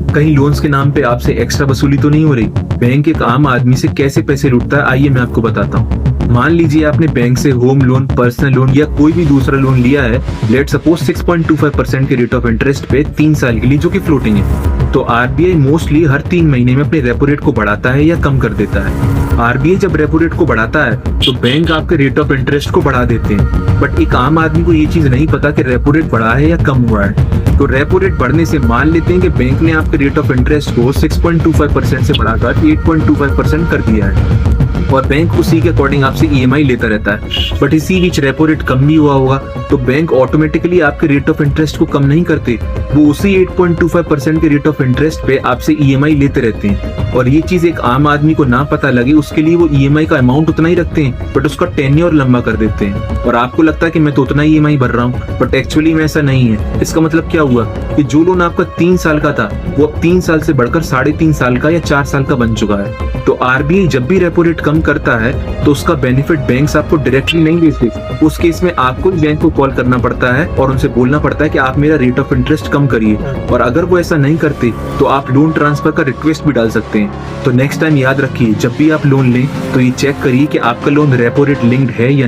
कहीं लोन्स के नाम पे आपसे एक्स्ट्रा वसूली तो नहीं हो रही? बैंक एक आम आदमी से कैसे पैसे लूटता है, आइए मैं आपको बताता हूँ। मान लीजिए आपने बैंक से होम लोन, पर्सनल लोन या कोई भी दूसरा लोन लिया है, लेट सपोज 6.25% के रेट ऑफ इंटरेस्ट पे 3 साल के लिए, जो कि फ्लोटिंग है। तो आरबीआई मोस्टली हर 3 महीने में अपने रेपो रेट को बढ़ाता है या कम कर देता है। आरबीआई जब रेपो रेट को बढ़ाता है तो बैंक आपके रेट ऑफ इंटरेस्ट को बढ़ा देते हैं, बट एक आम आदमी को ये चीज नहीं पता कि रेपो रेट बढ़ा है या कम हुआ है। तो रेपो रेट बढ़ने से मान लेते हैं कि बैंक ने आपके रेट ऑफ इंटरेस्ट को 6.25% से बढ़ाकर 8.25% कर दिया है और बैंक उसी के अकॉर्डिंग आपसे ईएमआई लेता रहता है। बट इसी बीच रेपो रेट कम भी हुआ होगा तो बैंक ऑटोमेटिकली आपके रेट ऑफ इंटरेस्ट को कम नहीं करते, वो उसी 8.25% के रेट ऑफ इंटरेस्ट पे आपसे ईएमआई लेते रहते हैं। और ये चीज एक आम आदमी को ना पता लगे, उसके लिए वो ईएमआई का अमाउंट उतना ही रखते हैं बट उसका टेन्योर लंबा कर देते हैं। और आपको लगता है कि मैं तो उतना ही ईएमआई भर रहा हूँ, बट एक्चुअली में ऐसा नहीं है। इसका मतलब क्या हुआ कि जो लोन आपका 3 साल का था वो अब 3 साल से बढ़कर 3.5 साल का या 4 साल का बन चुका है। तो आरबीआई जब भी रेपो रेट कम करता है तो उसका बेनिफिट बैंक्स आपको डायरेक्टली नहीं देते। उस केस में आपको बैंक को कॉल करना पड़ता है और उनसे बोलना पड़ता है कि आप मेरा रेट ऑफ इंटरेस्ट कम करिए। और अगर वो ऐसा नहीं करते तो आप लोन ट्रांसफर का रिक्वेस्ट भी डाल सकते हैं। तो नेक्स्ट टाइम याद रखिए, जब भी आप लोन लें तो ये चेक करिए कि आपका लोन रेपो रेट लिंक्ड है या नहीं।